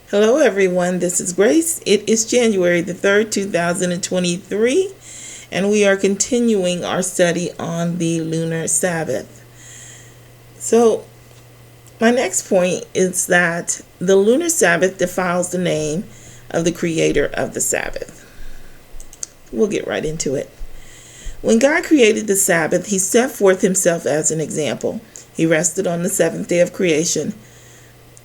Hello, everyone. This is Grace. It is January the 3rd, 2023, and we are continuing our study on the lunar Sabbath. So, my next point is that the lunar Sabbath defiles the name of the creator of the Sabbath. We'll get right into it. When God created the Sabbath, he set forth himself as an example. He rested on the seventh day of creation.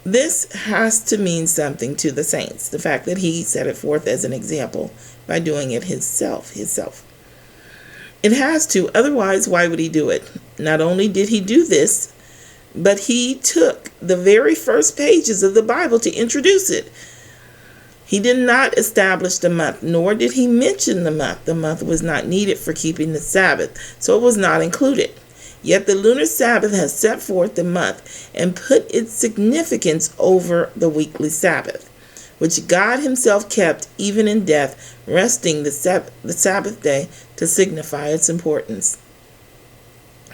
This has to mean something to the saints, the fact that he set it forth as an example by doing it himself. It has to, otherwise why would he do it? Not only did he do this, but he took the very first pages of the Bible to introduce it. He did not establish the month, nor did he mention the month. The month was not needed for keeping the Sabbath, so it was not included. Yet the lunar Sabbath has set forth the month and put its significance over the weekly Sabbath, which God himself kept even in death, resting the Sabbath day to signify its importance.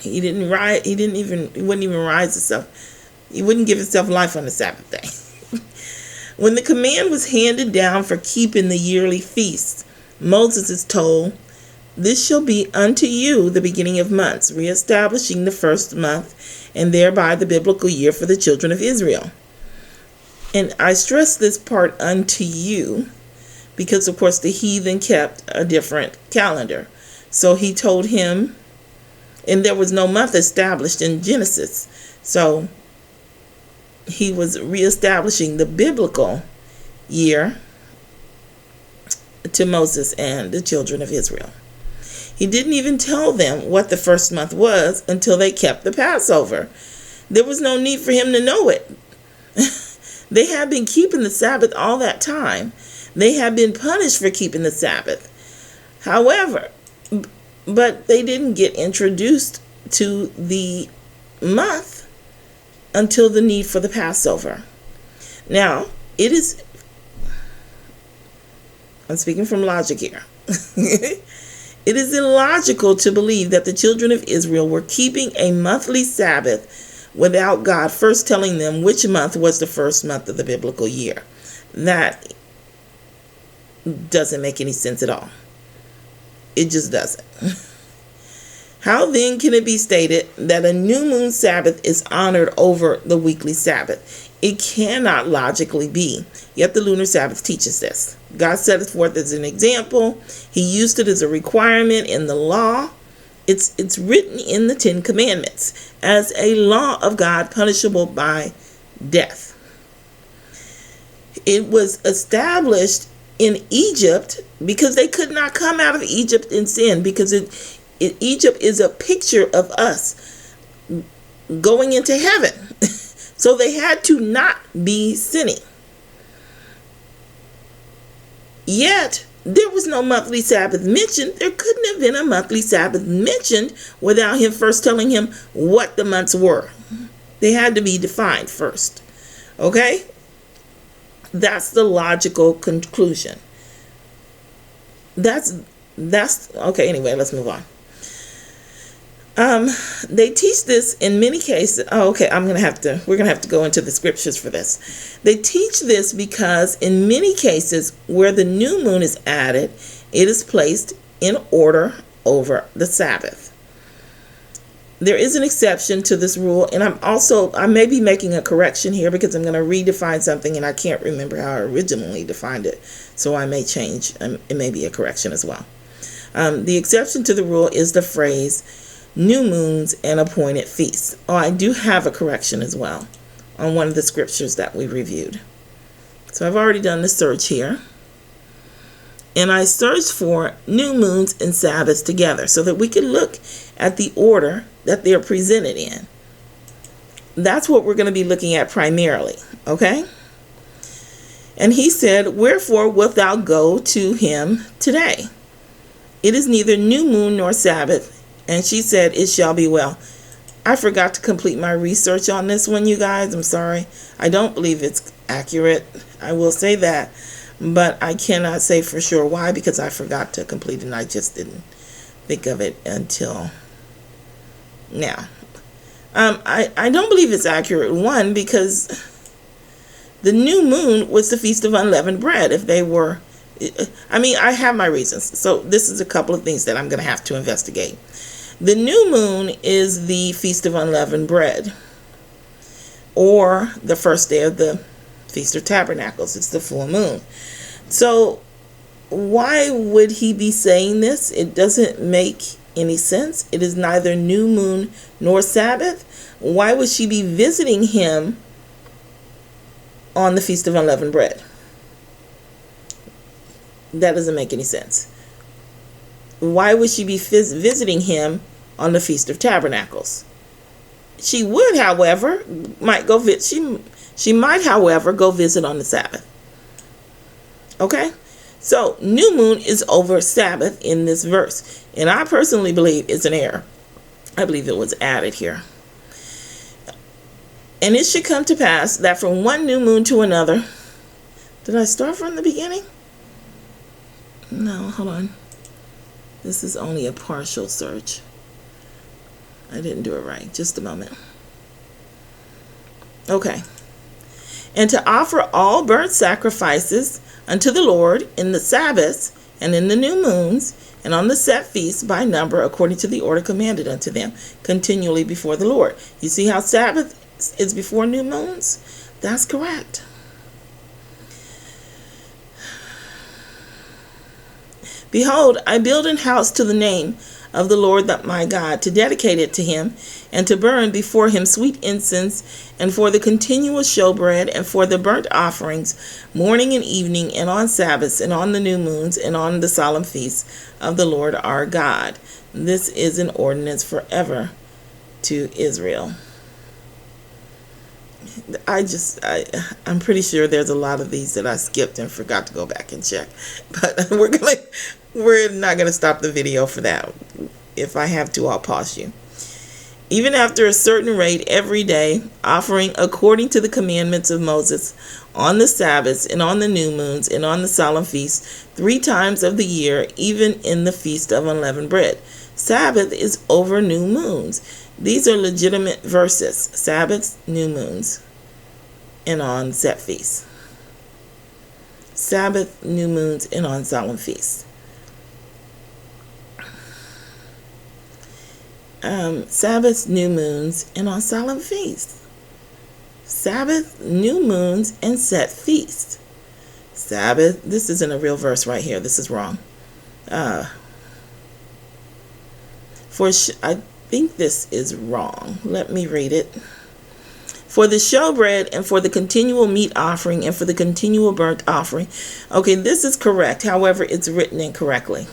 He wouldn't even rise himself. He wouldn't give himself life on the Sabbath day. When the command was handed down for keeping the yearly feasts, Moses is told, "This shall be unto you the beginning of months, reestablishing the first month, and thereby the biblical year for the children of Israel." And I stress this part, unto you, because of course the heathen kept a different calendar. So he told him, and there was no month established in Genesis. So he was reestablishing the biblical year to Moses and the children of Israel. He didn't even tell them what the first month was until they kept the Passover. There was no need for him to know it. They had been keeping the Sabbath all that time. They had been punished for keeping the Sabbath. However, but they didn't get introduced to the month until the need for the Passover. Now, I'm speaking from logic here. It is illogical to believe that the children of Israel were keeping a monthly Sabbath without God first telling them which month was the first month of the biblical year. That doesn't make any sense at all. It just doesn't. How then can it be stated that a new moon Sabbath is honored over the weekly Sabbath? It cannot logically be. Yet the lunar Sabbath teaches this. God set it forth as an example. He used it as a requirement in the law. It's written in the Ten Commandments as a law of God punishable by death. It was established in Egypt because they could not come out of Egypt in sin, because Egypt is a picture of us going into heaven. So they had to not be sinning. Yet, there was no monthly Sabbath mentioned. There couldn't have been a monthly Sabbath mentioned without him first telling him what the months were. They had to be defined first. Okay? That's the logical conclusion. That's okay, anyway, let's move on. They teach this in many cases. We're going to have to go into the scriptures for this. They teach this because in many cases where the new moon is added, it is placed in order over the Sabbath. There is an exception to this rule, and I may be making a correction here because I'm going to redefine something and I can't remember how I originally defined it. So I may change. It may be a correction as well. The exception to the rule is the phrase new moons and appointed feasts. I do have a correction as well on one of the scriptures that we reviewed. So I've already done the search here. And I searched for new moons and Sabbaths together so that we could look at the order that they're presented in. That's what we're going to be looking at primarily, okay? And he said, "Wherefore wilt thou go to him today? It is neither new moon nor Sabbath." And she said, "It shall be well." I forgot to complete my research on this one, you guys. I'm sorry. I don't believe it's accurate. I will say that. But I cannot say for sure why, because I forgot to complete it and I just didn't think of it until now. I don't believe it's accurate. One, because The new moon was the Feast of Unleavened Bread. If they were, I have my reasons. So this is a couple of things that I'm going to have to investigate. The new moon is the Feast of Unleavened Bread, or the first day of the Feast of Tabernacles. It's the full moon. So why would he be saying this? It doesn't make any sense. It is neither new moon nor Sabbath. Why would she be visiting him on the Feast of Unleavened Bread? That doesn't make any sense. Why would she be visiting him on the Feast of Tabernacles? She would, however, she might, however, go visit on the Sabbath. Okay? So, new moon is over Sabbath in this verse. And I personally believe it's an error. I believe it was added here. And it should come to pass that from one new moon to another. Did I start from the beginning? No, hold on. This is only a partial search. I didn't do it right. Just a moment. Okay. And to offer all burnt sacrifices unto the Lord in the Sabbaths and in the new moons and on the set feasts by number according to the order commanded unto them continually before the Lord. You see how Sabbath is before new moons? That's correct. Behold, I build an house to the name of the Lord that my God, to dedicate it to him, and to burn before him sweet incense, and for the continual showbread, and for the burnt offerings, morning and evening, and on Sabbaths, and on the new moons, and on the solemn feasts of the Lord our God. This is an ordinance forever to Israel. I'm pretty sure there's a lot of these that I skipped and forgot to go back and check, but we're not going to stop the video for that. If I have to, I'll pause you. Even after a certain rate every day, offering according to the commandments of Moses on the Sabbaths and on the new moons and on the solemn feasts 3 times of the year, even in the Feast of Unleavened Bread. Sabbath is over new moons. These are legitimate verses. Sabbaths, new moons, and on set feasts. Sabbath, new moons, and on solemn feasts. Sabbaths, new moons, and on solemn feasts. Sabbath, new moons, and set feasts. Sabbath, this isn't a real verse right here. This is wrong. I think this is wrong. Let me read it. For the showbread and for the continual meat offering and for the continual burnt offering. Okay, this is correct. However, it's written incorrectly.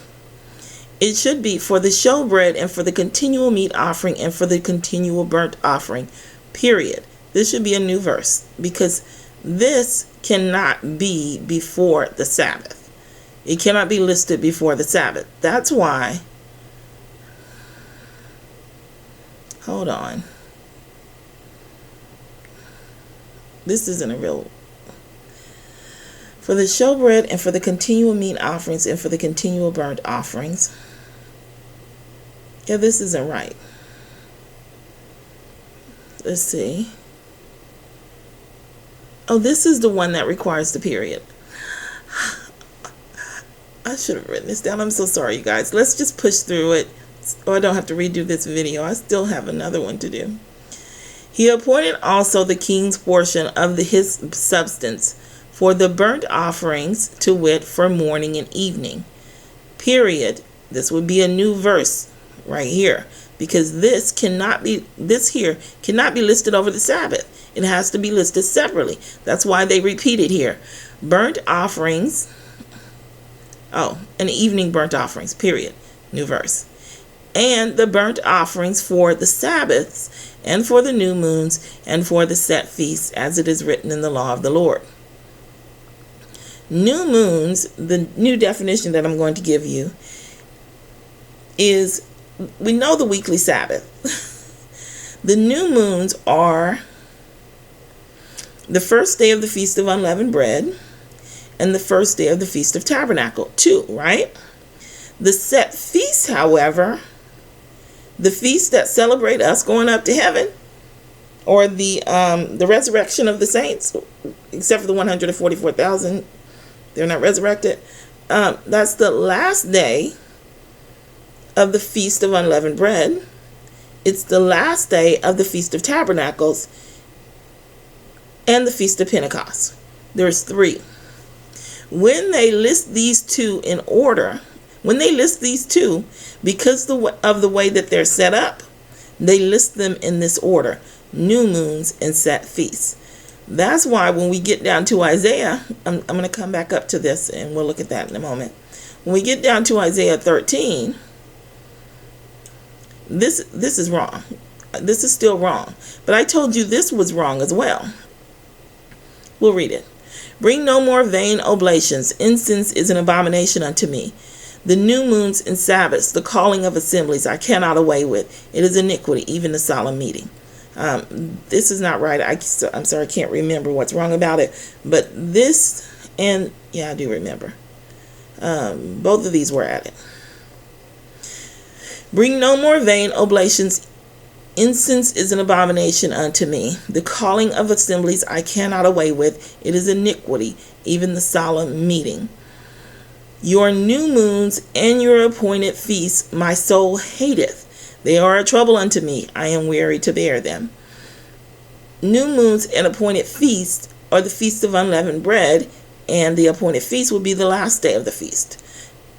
It should be for the showbread and for the continual meat offering and for the continual burnt offering, period. This should be a new verse because this cannot be before the Sabbath. It cannot be listed before the Sabbath. That's why. Hold on. This isn't a real. For the showbread and for the continual meat offerings and for the continual burnt offerings. Yeah, this isn't right. Let's see. Oh, this is the one that requires the period. I should have written this down. I'm so sorry, you guys. Let's just push through it. Or I don't have to redo this video. I still have another one to do. He appointed also the king's portion of his substance for the burnt offerings, to wit, for morning and evening. Period. This would be a new verse right here, because this here cannot be listed over the Sabbath. It has to be listed separately. That's why they repeat it here. Burnt offerings. Oh, and evening burnt offerings. Period. New verse. And the burnt offerings for the Sabbaths and for the new moons and for the set feasts, as it is written in the law of the Lord. New moons, the new definition that I'm going to give you is, we know the weekly Sabbath. The new moons are the first day of the Feast of Unleavened Bread and the first day of the Feast of Tabernacle, 2, right? The set feasts, however, the feasts that celebrate us going up to heaven, or the resurrection of the saints, except for the 144,000, they're not resurrected. That's the last day of the Feast of Unleavened Bread. It's the last day of the Feast of Tabernacles and the Feast of Pentecost. There's 3. When they list these 2 in order, when they list these 2, because of the way that they're set up, they list them in this order: new moons and set feasts. That's why when we get down to Isaiah, I'm going to come back up to this and we'll look at that in a moment. When we get down to Isaiah 13, this is wrong. This is still wrong. But I told you this was wrong as well. We'll read it. Bring no more vain oblations. Incense is an abomination unto me. The new moons and Sabbaths, the calling of assemblies, I cannot away with. It is iniquity, even the solemn meeting. This is not right. I'm sorry, I can't remember what's wrong about it. But this, and yeah, I do remember. Both of these were added. Bring no more vain oblations. Incense is an abomination unto me. The calling of assemblies I cannot away with. It is iniquity, even the solemn meeting. Your new moons and your appointed feasts my soul hateth. They are a trouble unto me. I am weary to bear them. New moons and appointed feasts are the Feast of Unleavened Bread, and the appointed feast would be the last day of the feast.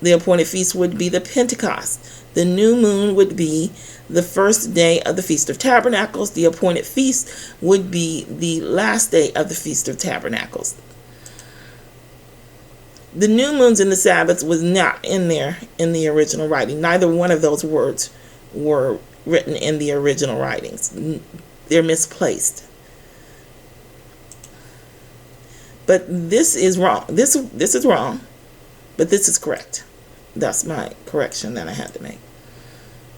The appointed feast would be the Pentecost. The new moon would be the first day of the Feast of Tabernacles. The appointed feast would be the last day of the Feast of Tabernacles. The new moons and the Sabbaths was not in there in the original writing. Neither one of those words were written in the original writings. They're misplaced. But this is wrong. This is wrong, but this is correct. That's my correction that I had to make.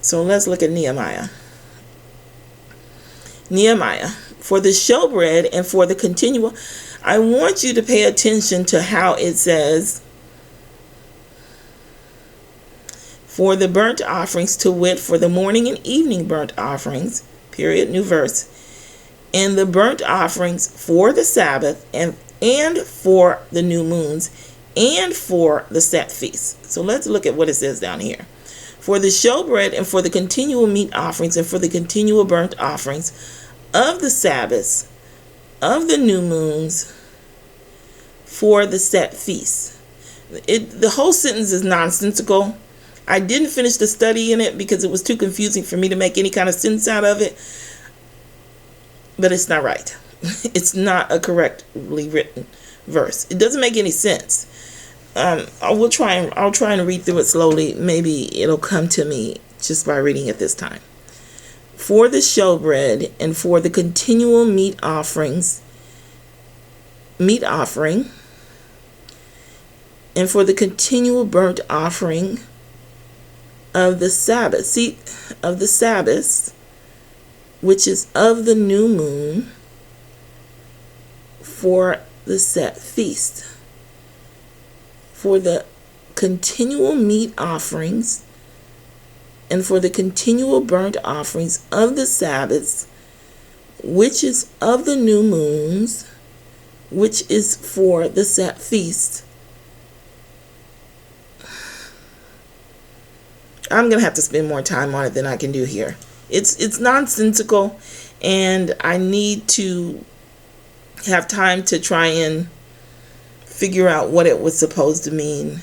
So let's look at Nehemiah. Nehemiah, for the showbread and for the continual, I want you to pay attention to how it says, for the burnt offerings, to wit, for the morning and evening burnt offerings, period, new verse, and the burnt offerings for the Sabbath and for the new moons and for the set feasts. So let's look at what it says down here. For the showbread and for the continual meat offerings and for the continual burnt offerings of the Sabbaths, of the new moons, for the set feasts. The whole sentence is nonsensical. I didn't finish the study in it because it was too confusing for me to make any kind of sense out of it. But it's not right. It's not a correctly written verse. It doesn't make any sense. I'll try and read through it slowly. Maybe it'll come to me just by reading it this time. For the showbread and for the continual meat offering, and for the continual burnt offering of the Sabbath, of the Sabbaths, which is of the new moon, for the set feast. For the continual meat offerings and for the continual burnt offerings of the Sabbaths, which is of the new moons, which is for the set feast. I'm going to have to spend more time on it than I can do here. It's nonsensical, and I need to have time to try and figure out what it was supposed to mean,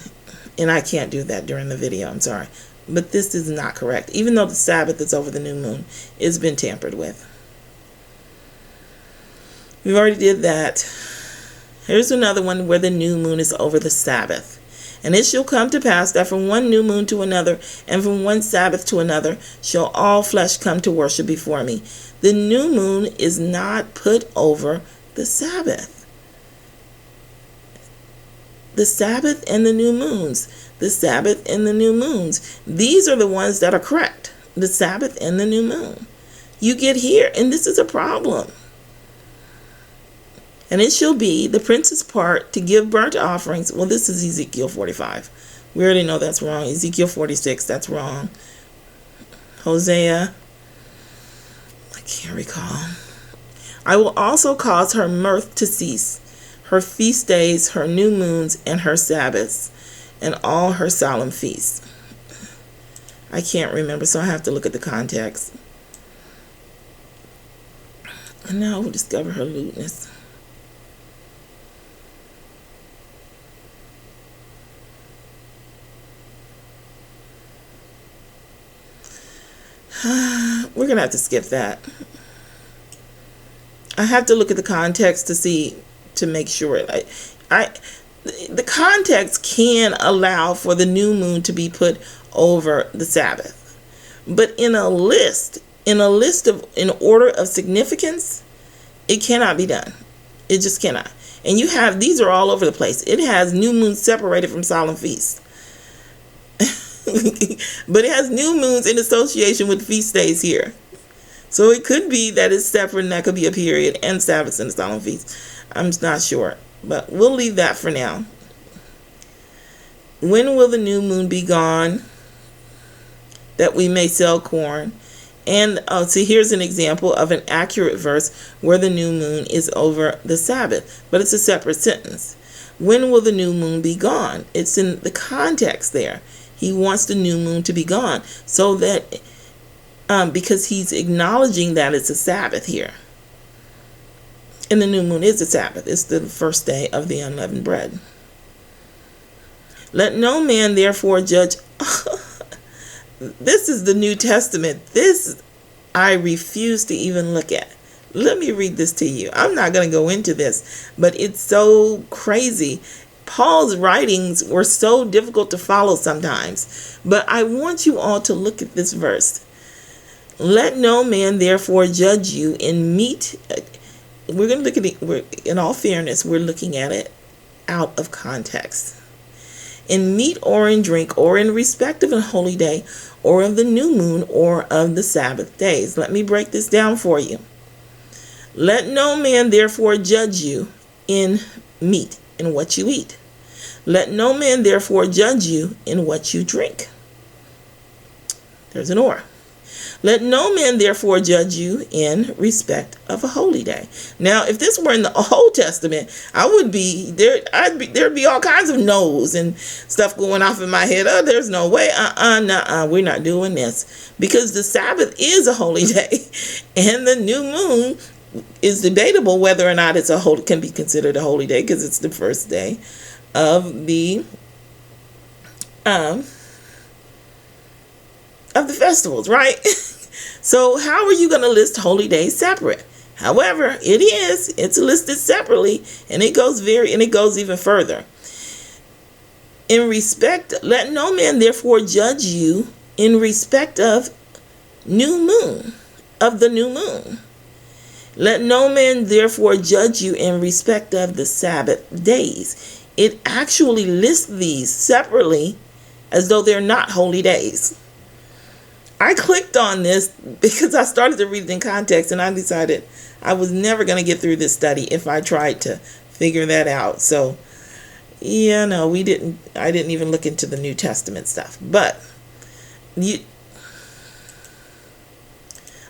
and I can't do that during the video. I'm sorry, but this is not correct. Even though the Sabbath is over the new moon, it's been tampered with. We already did that. Here's another one where the new moon is over the Sabbath. And it shall come to pass that from one new moon to another, and from one Sabbath to another, shall all flesh come to worship before me. The new moon is not put over the Sabbath. The Sabbath and the new moons. The Sabbath and the new moons. These are the ones that are correct. The Sabbath and the new moon. You get here, and this is a problem. And it shall be the prince's part to give burnt offerings. Well, this is Ezekiel 45. We already know that's wrong. Ezekiel 46, that's wrong. Hosea, I can't recall. I will also cause her mirth to cease. her feast days, her new moons, and her Sabbaths, and all her solemn feasts. I can't remember, so I have to look at the context. And now we'll discover her lewdness. We're going to have to skip that. I have to look at the context to make sure. The context can allow for the new moon to be put over the Sabbath. But in order of significance, it cannot be done. It just cannot. And these are all over the place. It has new moons separated from solemn feasts. But it has new moons in association with feast days here. So it could be that it's separate, and that could be a period, and Sabbaths and the solemn feasts. I'm not sure, but we'll leave that for now. When will the new moon be gone, that we may sell corn? And here's an example of an accurate verse where the new moon is over the Sabbath, but it's a separate sentence. When will the new moon be gone? It's in the context there. He wants the new moon to be gone, so that because he's acknowledging that it's a Sabbath here. And the new moon is a Sabbath. It's the first day of the unleavened bread. Let no man therefore judge. This is the New Testament. This I refuse to even look at. Let me read this to you. I'm not going to go into this, but it's so crazy. Paul's writings were so difficult to follow sometimes, but I want you all to look at this verse. Let no man therefore judge you in meat. We're going to look at it, in all fairness, we're looking at it out of context. In meat or in drink or in respect of a holy day or of the new moon or of the Sabbath days. Let me break this down for you. Let no man therefore judge you in meat, in what you eat. Let no man therefore judge you in what you drink. There's an or. Let no man therefore judge you in respect of a holy day. Now, if this were in the Old Testament, there'd be all kinds of no's and stuff going off in my head. Oh, there's no way. We're not doing this, because the Sabbath is a holy day, and the new moon is debatable whether or not can be considered a holy day, because it's the first day of the festivals, right? So how are you going to list holy days separate? However, it's listed separately, and it goes even further. In respect, let no man therefore judge you in respect of the new moon. Let no man therefore judge you in respect of the Sabbath days. It actually lists these separately as though they're not holy days. I clicked on this because I started to read it in context, and I decided I was never going to get through this study if I tried to figure that out. So, I didn't even look into the New Testament stuff. But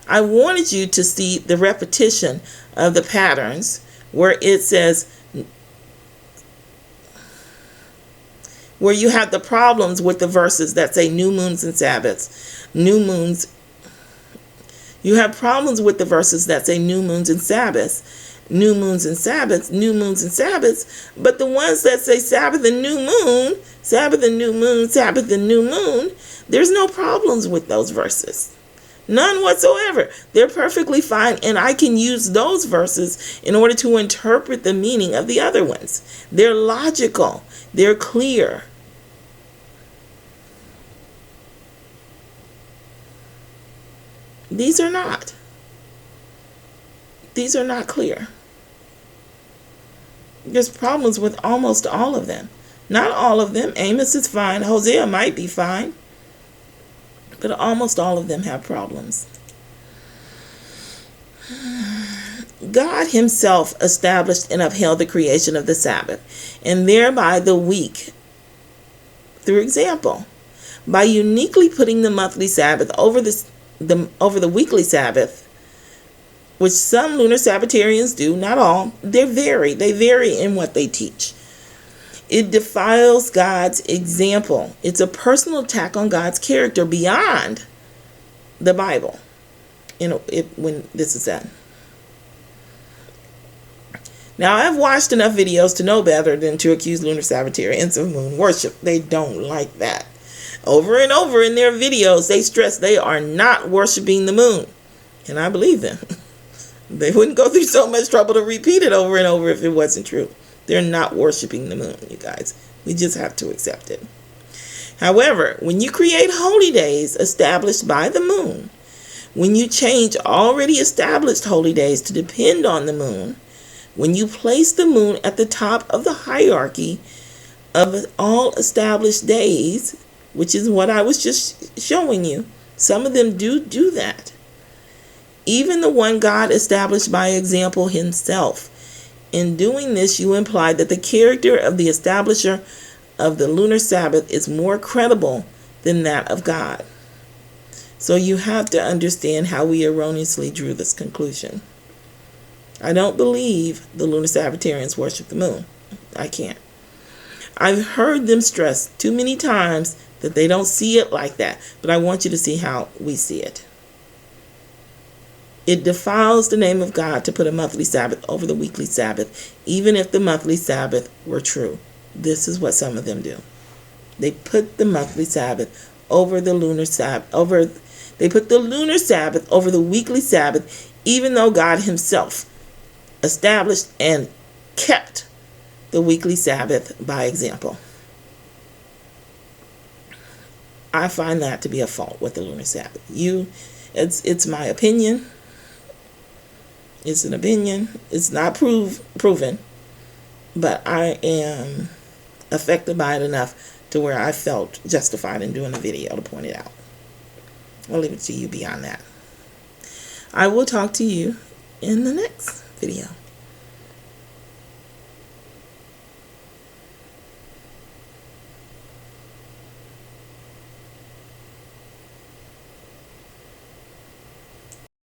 I wanted you to see the repetition of the patterns where it says, where you have the problems with the verses that say new moons and Sabbaths, new moons. You have problems with the verses that say new moons and Sabbaths, new moons and Sabbaths, new moons and Sabbaths. But the ones that say Sabbath and new moon, Sabbath and new moon, Sabbath and new moon, there's no problems with those verses. None whatsoever. They're perfectly fine, and I can use those verses in order to interpret the meaning of the other ones. They're logical. They're clear. These are not. These are not clear. There's problems with almost all of them. Not all of them. Amos is fine. Hosea might be fine. But almost all of them have problems. God himself established and upheld the creation of the Sabbath, and thereby the week, through example, by uniquely putting the monthly Sabbath over the weekly Sabbath. which some lunar Sabbatarians do, not all. They vary in what they teach. It defiles God's example. It's a personal attack on God's character beyond the Bible. When this is done. Now, I've watched enough videos to know better than to accuse lunar Sabbatarians of moon worship. They don't like that. Over and over in their videos, they stress they are not worshiping the moon. And I believe them. They wouldn't go through so much trouble to repeat it over and over if it wasn't true. They're not worshiping the moon, you guys. We just have to accept it. However, when you create holy days established by the moon, when you change already established holy days to depend on the moon, when you place the moon at the top of the hierarchy of all established days, which is what I was just showing you, some of them do that. Even the one God established by example himself. In doing this, you imply that the character of the establisher of the lunar Sabbath is more credible than that of God. So you have to understand how we erroneously drew this conclusion. I don't believe the lunar Sabbatarians worship the moon. I can't. I've heard them stress too many times that they don't see it like that, but I want you to see how we see it. It defiles the name of God to put a monthly Sabbath over the weekly Sabbath, even if the monthly Sabbath were true. This is what some of them do. They put the monthly Sabbath over the lunar Sabbath. They put the lunar Sabbath over the weekly Sabbath, even though God himself established and kept the weekly Sabbath by example. I find that to be a fault with the lunar Sabbath. It's my opinion. It's an opinion. It's not proven, but I am affected by it enough to where I felt justified in doing a video to point it out. I'll leave it to you beyond that. I will talk to you in the next video.